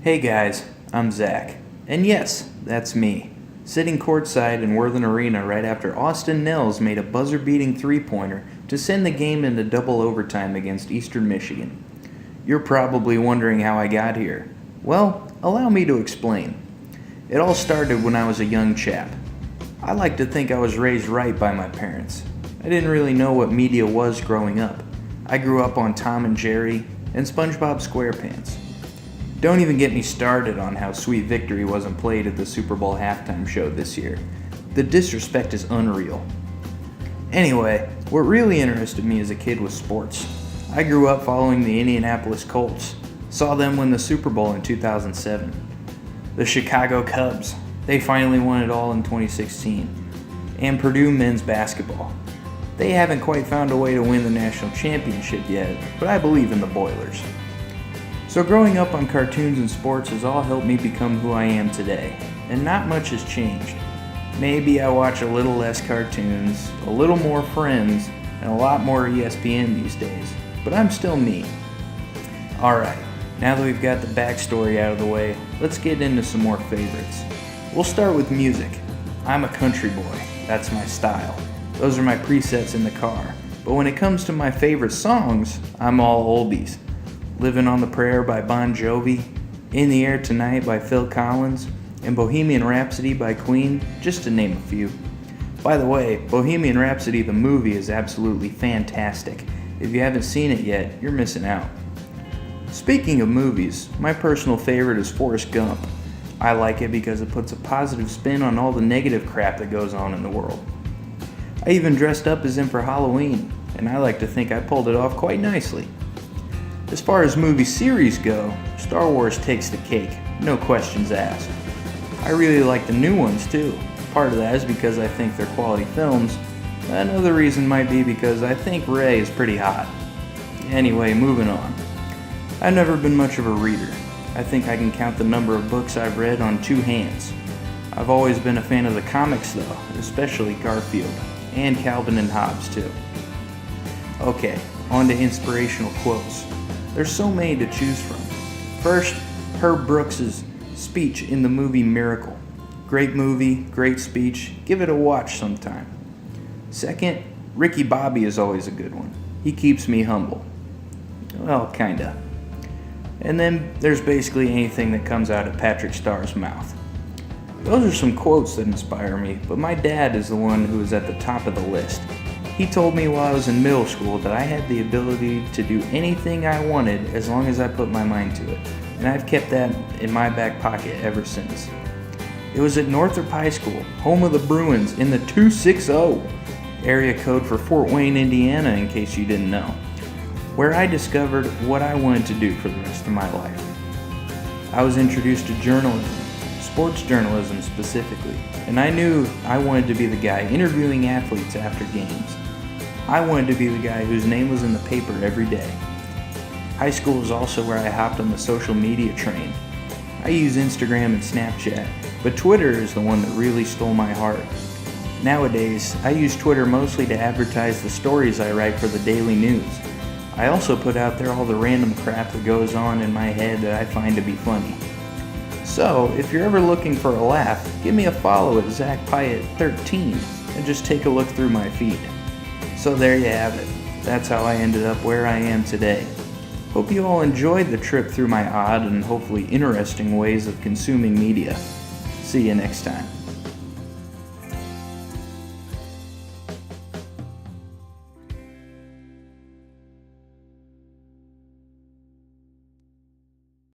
Hey guys, I'm Zach. And yes, that's me. Sitting courtside in Worthen Arena right after Austin Nels made a buzzer-beating three-pointer to send the game into double overtime against Eastern Michigan. You're probably wondering how I got here. Well, allow me to explain. It all started when I was a young chap. I like to think I was raised right by my parents. I didn't really know what media was growing up. I grew up on Tom and Jerry and SpongeBob SquarePants. Don't even get me started on how Sweet Victory wasn't played at the Super Bowl halftime show this year. The disrespect is unreal. Anyway, what really interested me as a kid was sports. I grew up following the Indianapolis Colts. Saw them win the Super Bowl in 2007. The Chicago Cubs. They finally won it all in 2016. And Purdue men's basketball. They haven't quite found a way to win the national championship yet, but I believe in the Boilers. So growing up on cartoons and sports has all helped me become who I am today, and not much has changed. Maybe I watch a little less cartoons, a little more Friends, and a lot more ESPN these days, but I'm still me. Alright, now that we've got the backstory out of the way, let's get into some more favorites. We'll start with music. I'm a country boy, that's my style. Those are my presets in the car, but when it comes to my favorite songs, I'm all oldies. Living on the Prayer by Bon Jovi, In the Air Tonight by Phil Collins, and Bohemian Rhapsody by Queen, just to name a few. By the way, Bohemian Rhapsody the movie is absolutely fantastic. If you haven't seen it yet, you're missing out. Speaking of movies, my personal favorite is Forrest Gump. I like it because it puts a positive spin on all the negative crap that goes on in the world. I even dressed up as him for Halloween, and I like to think I pulled it off quite nicely. As far as movie series go, Star Wars takes the cake, no questions asked. I really like the new ones too. Part of that is because I think they're quality films. Another reason might be because I think Rey is pretty hot. Anyway, moving on. I've never been much of a reader. I think I can count the number of books I've read on two hands. I've always been a fan of the comics though, especially Garfield, and Calvin and Hobbes too. Okay, on to inspirational quotes. There's so many to choose from. First, Herb Brooks' speech in the movie Miracle. Great movie, great speech, give it a watch sometime. Second, Ricky Bobby is always a good one. He keeps me humble. Well, kinda. And then there's basically anything that comes out of Patrick Starr's mouth. Those are some quotes that inspire me, but my dad is the one who is at the top of the list. He told me while I was in middle school that I had the ability to do anything I wanted as long as I put my mind to it, and I've kept that in my back pocket ever since. It was at Northrop High School, home of the Bruins, in the 260, area code for Fort Wayne, Indiana, in case you didn't know, where I discovered what I wanted to do for the rest of my life. I was introduced to journalism, sports journalism specifically, and I knew I wanted to be the guy interviewing athletes after games. I wanted to be the guy whose name was in the paper every day. High school was also where I hopped on the social media train. I use Instagram and Snapchat, but Twitter is the one that really stole my heart. Nowadays, I use Twitter mostly to advertise the stories I write for the daily news. I also put out there all the random crap that goes on in my head that I find to be funny. So, if you're ever looking for a laugh, give me a follow at Piatt13 and just take a look through my feed. So there you have it. That's how I ended up where I am today. Hope you all enjoyed the trip through my odd and hopefully interesting ways of consuming media. See you next time.